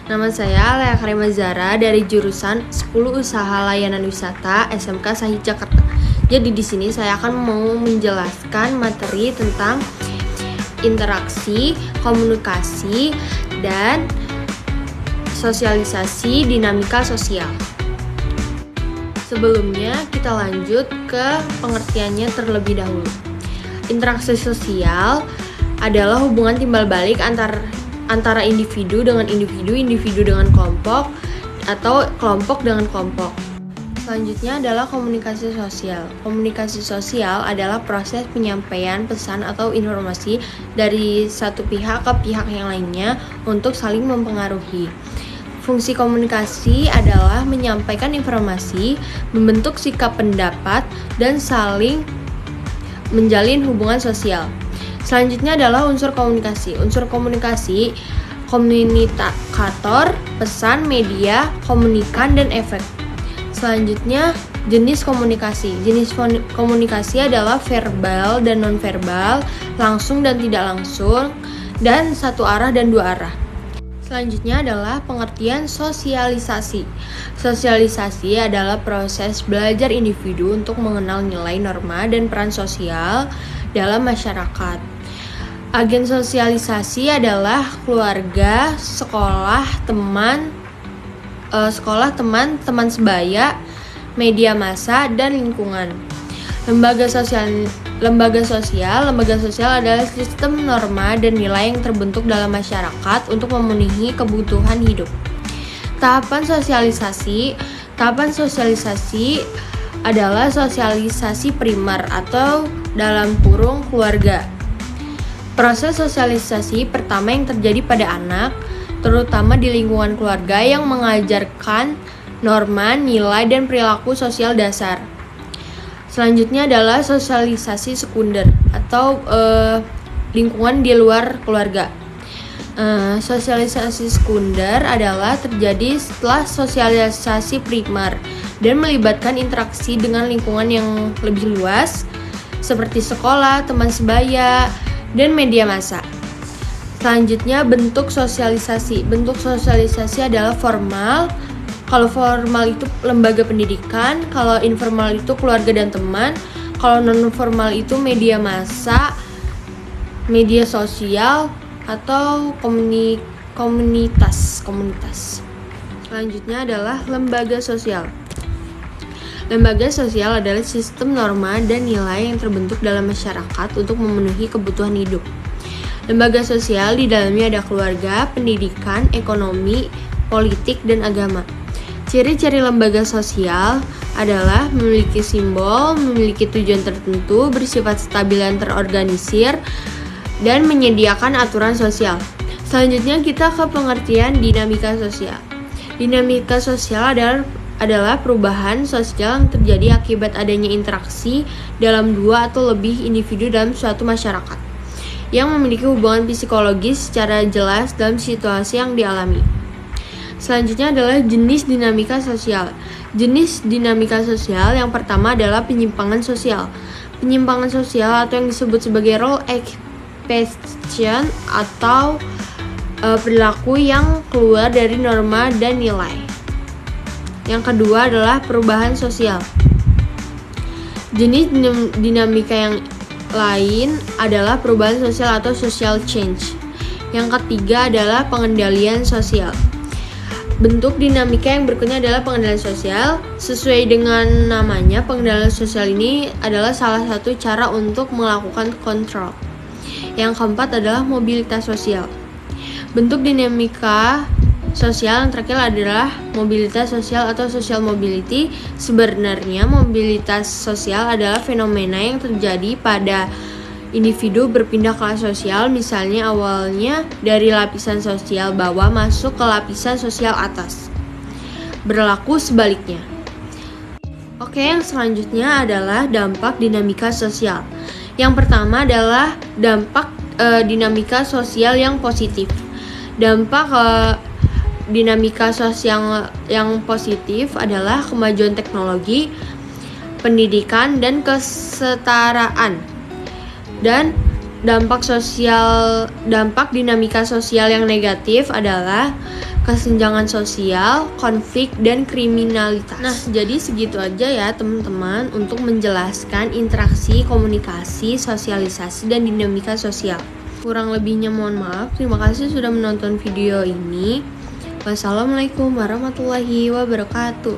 Nama saya Lea Karima Zara dari jurusan 10 Usaha Layanan Wisata SMK Sahid Jakarta. Jadi di sini saya akan mau menjelaskan materi tentang interaksi, komunikasi, dan sosialisasi dinamika sosial. Sebelumnya kita lanjut ke pengertiannya terlebih dahulu. Interaksi sosial adalah hubungan timbal balik antara individu dengan individu, individu dengan kelompok, atau kelompok dengan kelompok. Selanjutnya adalah komunikasi sosial. Komunikasi sosial adalah proses penyampaian pesan atau informasi dari satu pihak ke pihak yang lainnya untuk saling mempengaruhi. Fungsi komunikasi adalah menyampaikan informasi, membentuk sikap pendapat, dan saling menjalin hubungan sosial. Selanjutnya adalah unsur komunikasi. Unsur komunikasi, komunikator, pesan, media, komunikan, dan efek. Selanjutnya, jenis komunikasi. Jenis komunikasi adalah verbal dan non-verbal, langsung dan tidak langsung, dan satu arah dan dua arah. Selanjutnya adalah pengertian sosialisasi. Sosialisasi adalah proses belajar individu untuk mengenal nilai, norma, dan peran sosial dalam masyarakat. Agen sosialisasi adalah keluarga, sekolah, teman sebaya, media massa, dan lingkungan. Lembaga sosial adalah sistem norma dan nilai yang terbentuk dalam masyarakat untuk memenuhi kebutuhan hidup. Tahapan sosialisasi adalah sosialisasi primer atau dalam kurung keluarga. Proses sosialisasi pertama yang terjadi pada anak, terutama di lingkungan keluarga yang mengajarkan norma, nilai, dan perilaku sosial dasar. Selanjutnya adalah sosialisasi sekunder atau lingkungan di luar keluarga. Sosialisasi sekunder adalah terjadi setelah sosialisasi primer dan melibatkan interaksi dengan lingkungan yang lebih luas seperti sekolah, teman sebaya, dan media massa. Selanjutnya bentuk sosialisasi. Bentuk sosialisasi adalah formal. Kalau formal itu lembaga pendidikan, kalau informal itu keluarga dan teman, kalau non formal itu media massa, media sosial, atau komunitas. Selanjutnya adalah lembaga sosial. Lembaga sosial adalah sistem norma dan nilai yang terbentuk dalam masyarakat untuk memenuhi kebutuhan hidup. Lembaga sosial di dalamnya ada keluarga, pendidikan, ekonomi, politik, dan agama. Ciri-ciri lembaga sosial adalah memiliki simbol, memiliki tujuan tertentu, bersifat stabil dan terorganisir, dan menyediakan aturan sosial. Selanjutnya kita ke pengertian dinamika sosial. Dinamika sosial adalah perubahan sosial yang terjadi akibat adanya interaksi dalam dua atau lebih individu dalam suatu masyarakat yang memiliki hubungan psikologis secara jelas dalam situasi yang dialami. Selanjutnya adalah jenis dinamika sosial. Jenis dinamika sosial yang pertama adalah penyimpangan sosial. Penyimpangan sosial atau yang disebut sebagai role expansion atau perilaku yang keluar dari norma dan nilai. Yang kedua adalah perubahan sosial. Jenis dinamika yang lain adalah perubahan sosial atau social change. Yang ketiga adalah pengendalian sosial. Bentuk dinamika yang berikutnya adalah pengendalian sosial. Sesuai dengan namanya, pengendalian sosial ini adalah salah satu cara untuk melakukan kontrol. Yang keempat adalah mobilitas sosial. Bentuk dinamika sosial yang terakhir adalah mobilitas sosial atau social mobility. Sebenarnya mobilitas sosial adalah fenomena yang terjadi pada individu berpindah kelas sosial, misalnya awalnya dari lapisan sosial bawah masuk ke lapisan sosial atas. Berlaku sebaliknya. Oke, yang selanjutnya adalah dampak dinamika sosial. Yang pertama adalah dampak dinamika sosial yang positif. Dampak dinamika sosial yang positif adalah kemajuan teknologi, pendidikan, dan kesetaraan. Dan dampak dinamika sosial yang negatif adalah kesenjangan sosial, konflik, dan kriminalitas. Nah, jadi segitu aja ya teman-teman untuk menjelaskan interaksi, komunikasi, sosialisasi, dan dinamika sosial. Kurang lebihnya mohon maaf. Terima kasih sudah menonton video ini. Wassalamualaikum warahmatullahi wabarakatuh.